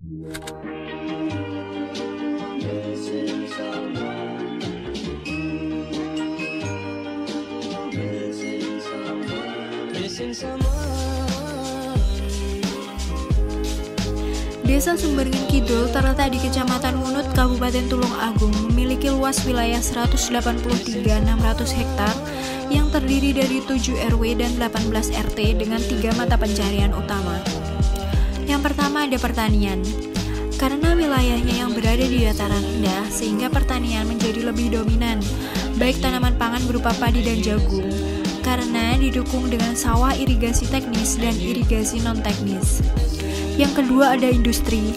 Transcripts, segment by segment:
Desa Sumberingin Kidul terletak di Kecamatan Ngunut, Kabupaten Tulung Agung, memiliki luas wilayah 183.600 hektar yang terdiri dari 7 RW dan 18 RT dengan 3 mata pencarian utama. Yang pertama ada pertanian. Karena wilayahnya yang berada di dataran rendah, sehingga pertanian menjadi lebih dominan, baik tanaman pangan berupa padi dan jagung, karena didukung dengan sawah irigasi teknis dan irigasi non-teknis. Yang kedua ada industri.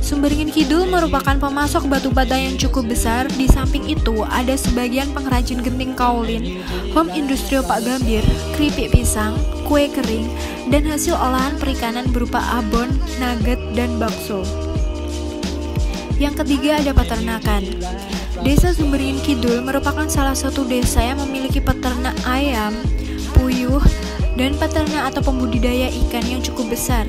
Sumberingin Kidul merupakan pemasok batu bata yang cukup besar. Di samping itu ada sebagian pengrajin genting kaolin, home industri Pak Gambir, keripik pisang, kue kering, dan hasil olahan perikanan berupa abon, nugget, dan bakso. Yang ketiga ada peternakan. Desa Sumberingin Kidul merupakan salah satu desa yang memiliki peternak ayam, puyuh, dan peternak atau pembudidaya ikan yang cukup besar.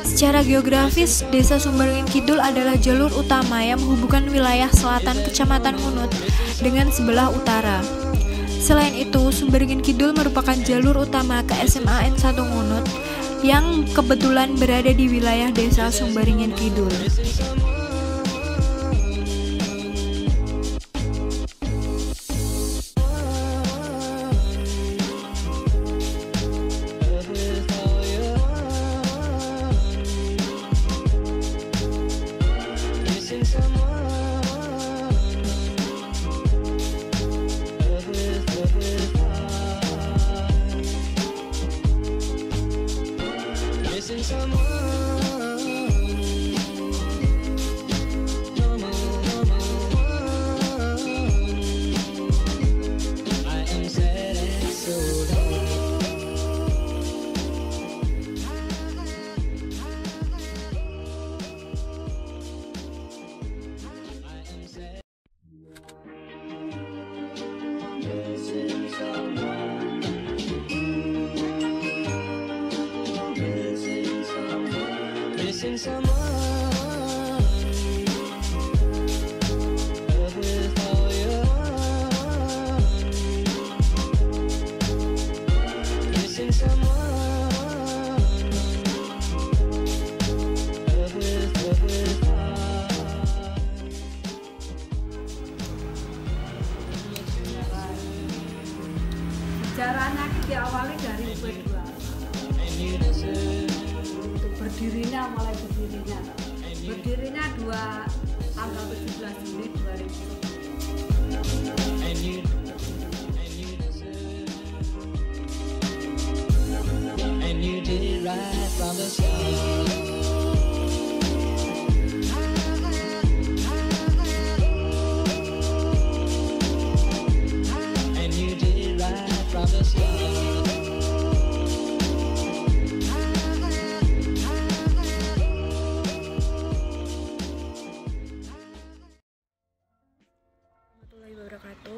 Secara geografis, Desa Sumberingin Kidul adalah jalur utama yang menghubungkan wilayah selatan Kecamatan Ngunut dengan sebelah utara. Selain itu, Sumberingin Kidul merupakan jalur utama ke SMA N1 Ngunut yang kebetulan berada di wilayah Desa Sumberingin Kidul. Sejarahnya diawali dari U2. Berdirinya tanggal 17 Juli 2000.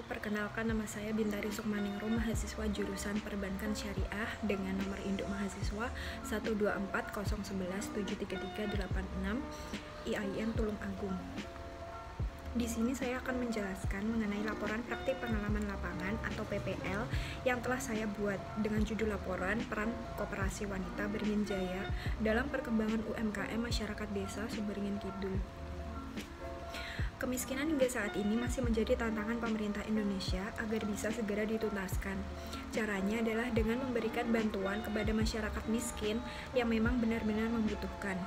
Perkenalkan, nama saya Bintari Sukmaningrum, mahasiswa jurusan Perbankan Syariah dengan nomor induk mahasiswa 12401173386 IAIN Tulung Agung. Di sini saya akan menjelaskan mengenai laporan praktik pengalaman lapangan atau PPL yang telah saya buat dengan judul laporan Peran Koperasi Wanita Beringin Jaya dalam perkembangan UMKM Masyarakat Desa Sumberingin Kidul. Kemiskinan hingga saat ini masih menjadi tantangan pemerintah Indonesia agar bisa segera dituntaskan. Caranya adalah dengan memberikan bantuan kepada masyarakat miskin yang memang benar-benar membutuhkan.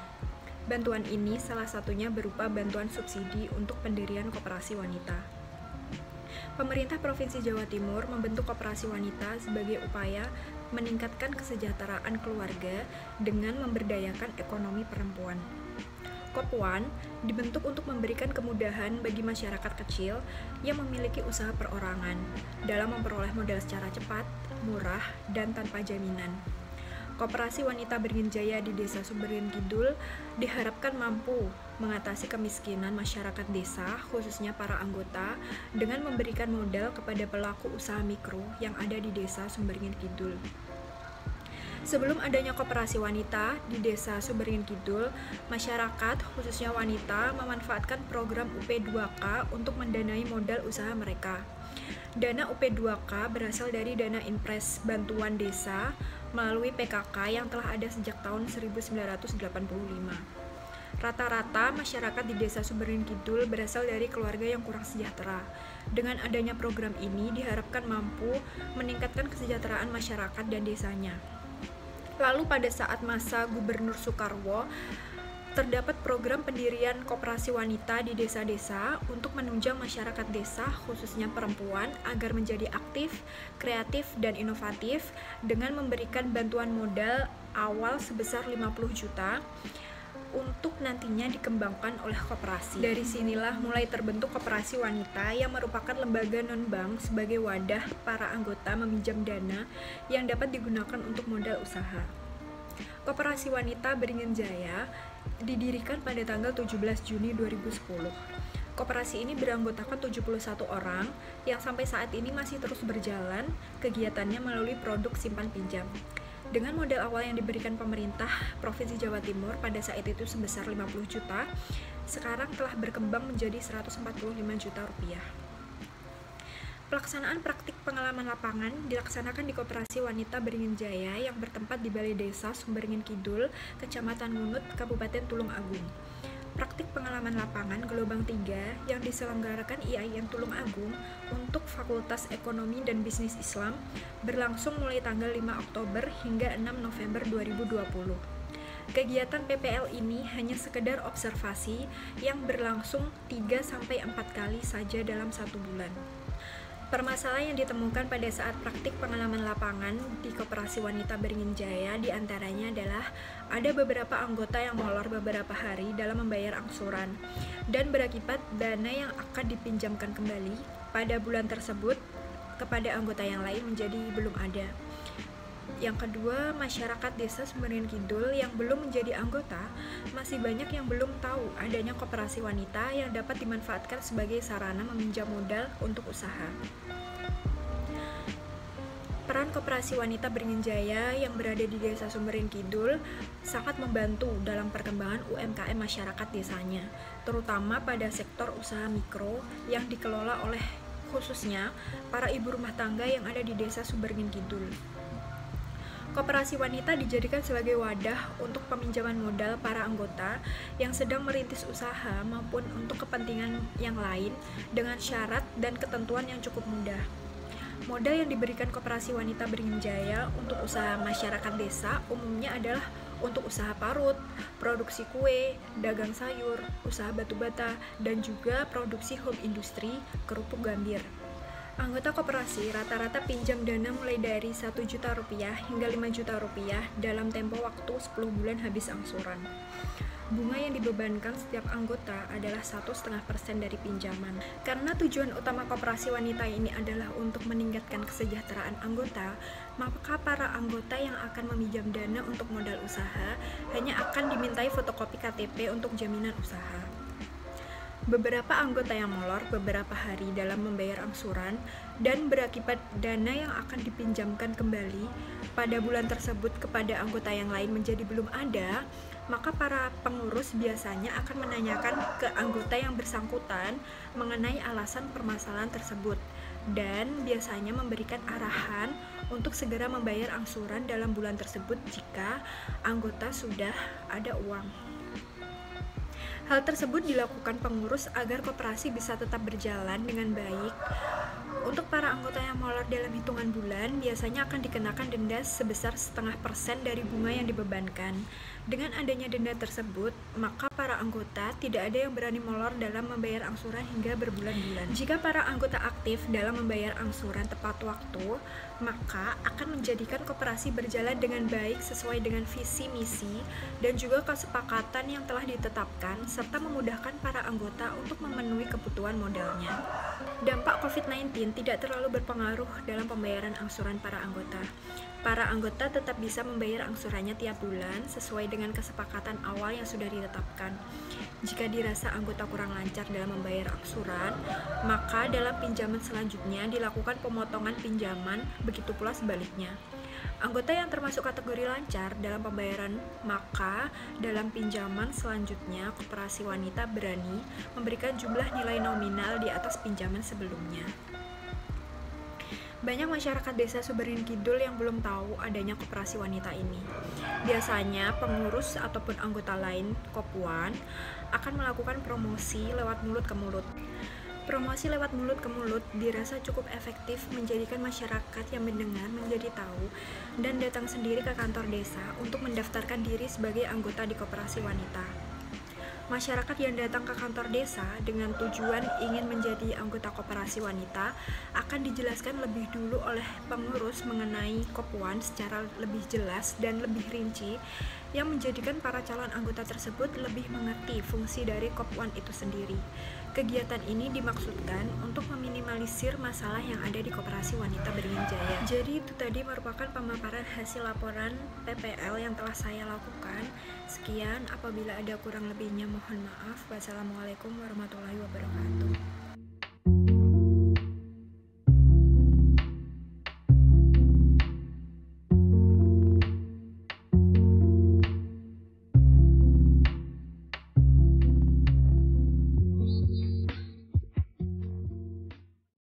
Bantuan ini salah satunya berupa bantuan subsidi untuk pendirian koperasi wanita. Pemerintah Provinsi Jawa Timur membentuk koperasi wanita sebagai upaya meningkatkan kesejahteraan keluarga dengan memberdayakan ekonomi perempuan. Kopwan dibentuk untuk memberikan kemudahan bagi masyarakat kecil yang memiliki usaha perorangan dalam memperoleh modal secara cepat, murah, dan tanpa jaminan. Koperasi Wanita Beringin Jaya di Desa Sumberingin Kidul diharapkan mampu mengatasi kemiskinan masyarakat desa, khususnya para anggota, dengan memberikan modal kepada pelaku usaha mikro yang ada di Desa Sumberingin Kidul. Sebelum adanya koperasi wanita di Desa Sumberingin Kidul, masyarakat, khususnya wanita, memanfaatkan program UP2K untuk mendanai modal usaha mereka. Dana UP2K berasal dari dana Impres Bantuan Desa melalui PKK yang telah ada sejak tahun 1985. Rata-rata masyarakat di Desa Sumberingin Kidul berasal dari keluarga yang kurang sejahtera. Dengan adanya program ini diharapkan mampu meningkatkan kesejahteraan masyarakat dan desanya. Lalu pada saat masa Gubernur Soekarwo, terdapat program pendirian koperasi wanita di desa-desa untuk menunjang masyarakat desa, khususnya perempuan, agar menjadi aktif, kreatif, dan inovatif dengan memberikan bantuan modal awal sebesar 50 juta untuk nantinya dikembangkan oleh koperasi. Dari sinilah mulai terbentuk koperasi wanita yang merupakan lembaga non-bank sebagai wadah para anggota meminjam dana yang dapat digunakan untuk modal usaha. Koperasi Wanita Beringin Jaya didirikan pada tanggal 17 Juni 2010. Koperasi ini beranggotakan 71 orang yang sampai saat ini masih terus berjalan kegiatannya melalui produk simpan pinjam. Dengan modal awal yang diberikan pemerintah Provinsi Jawa Timur pada saat itu sebesar 50 juta, sekarang telah berkembang menjadi 145 juta rupiah. Pelaksanaan praktik pengalaman lapangan dilaksanakan di Koperasi Wanita Beringin Jaya yang bertempat di Balai Desa Sumberingin Kidul, Kecamatan Ngunut, Kabupaten Tulung Agung. Praktik pengalaman lapangan gelombang 3 yang diselenggarakan IAIN Tulung Agung untuk Fakultas Ekonomi dan Bisnis Islam berlangsung mulai tanggal 5 Oktober hingga 6 November 2020. Kegiatan PPL ini hanya sekedar observasi yang berlangsung 3-4 kali saja dalam 1 bulan. Permasalahan yang ditemukan pada saat praktik pengalaman lapangan di Koperasi Wanita Beringin Jaya diantaranya adalah ada beberapa anggota yang molor beberapa hari dalam membayar angsuran dan berakibat dana yang akan dipinjamkan kembali pada bulan tersebut kepada anggota yang lain menjadi belum ada. Yang kedua, masyarakat Desa Sumberingin Kidul yang belum menjadi anggota masih banyak yang belum tahu adanya koperasi wanita yang dapat dimanfaatkan sebagai sarana meminjam modal untuk usaha. Peran Koperasi Wanita Beringin Jaya yang berada di Desa Sumberingin Kidul sangat membantu dalam perkembangan UMKM masyarakat desanya, terutama pada sektor usaha mikro yang dikelola oleh khususnya para ibu rumah tangga yang ada di Desa Sumberingin Kidul. Koperasi wanita dijadikan sebagai wadah untuk peminjaman modal para anggota yang sedang merintis usaha maupun untuk kepentingan yang lain dengan syarat dan ketentuan yang cukup mudah. Modal yang diberikan Koperasi Wanita Beringin Jaya untuk usaha masyarakat desa umumnya adalah untuk usaha parut, produksi kue, dagang sayur, usaha batu bata, dan juga produksi home industry kerupuk gambir. Anggota koperasi rata-rata pinjam dana mulai dari 1 juta rupiah hingga 5 juta rupiah dalam tempo waktu 10 bulan habis angsuran. Bunga yang dibebankan setiap anggota adalah 1,5% dari pinjaman. Karena tujuan utama koperasi wanita ini adalah untuk meningkatkan kesejahteraan anggota, maka para anggota yang akan meminjam dana untuk modal usaha hanya akan dimintai fotokopi KTP untuk jaminan usaha. Beberapa anggota yang molor beberapa hari dalam membayar angsuran dan berakibat dana yang akan dipinjamkan kembali pada bulan tersebut kepada anggota yang lain menjadi belum ada, maka para pengurus biasanya akan menanyakan ke anggota yang bersangkutan mengenai alasan permasalahan tersebut dan biasanya memberikan arahan untuk segera membayar angsuran dalam bulan tersebut jika anggota sudah ada uang. Hal tersebut dilakukan pengurus agar koperasi bisa tetap berjalan dengan baik. Untuk para anggota yang molor dalam hitungan bulan, biasanya akan dikenakan denda sebesar 0,5% dari bunga yang dibebankan. Dengan adanya denda tersebut, maka para anggota tidak ada yang berani molor dalam membayar angsuran hingga berbulan-bulan. Jika para anggota aktif dalam membayar angsuran tepat waktu, maka akan menjadikan koperasi berjalan dengan baik sesuai dengan visi misi dan juga kesepakatan yang telah ditetapkan serta memudahkan para anggota untuk memenuhi kebutuhan modalnya. Dampak COVID-19 tidak terlalu berpengaruh dalam pembayaran angsuran para anggota. Para anggota tetap bisa membayar angsurannya tiap bulan sesuai dengan kesepakatan awal yang sudah ditetapkan. Jika dirasa anggota kurang lancar dalam membayar angsuran, maka dalam pinjaman selanjutnya dilakukan pemotongan pinjaman, begitu pula sebaliknya. Anggota yang termasuk kategori lancar dalam pembayaran, maka dalam pinjaman selanjutnya koperasi wanita berani memberikan jumlah nilai nominal di atas pinjaman sebelumnya. Banyak masyarakat desa Suberin Kidul yang belum tahu adanya koperasi wanita ini. Biasanya pengurus ataupun anggota lain Kopwan akan melakukan promosi lewat mulut ke mulut. Promosi lewat mulut ke mulut dirasa cukup efektif menjadikan masyarakat yang mendengar menjadi tahu dan datang sendiri ke kantor desa untuk mendaftarkan diri sebagai anggota di koperasi wanita. Masyarakat yang datang ke kantor desa dengan tujuan ingin menjadi anggota koperasi wanita akan dijelaskan lebih dulu oleh pengurus mengenai Kopwan secara lebih jelas dan lebih rinci yang menjadikan para calon anggota tersebut lebih mengerti fungsi dari Kopwan itu sendiri. Kegiatan ini dimaksudkan untuk meminimalisir masalah yang ada di koperasi wanita Beringin Jaya. Jadi itu tadi merupakan pemaparan hasil laporan PPL yang telah saya lakukan. Sekian, apabila ada kurang lebihnya mohon maaf. Wassalamualaikum warahmatullahi wabarakatuh.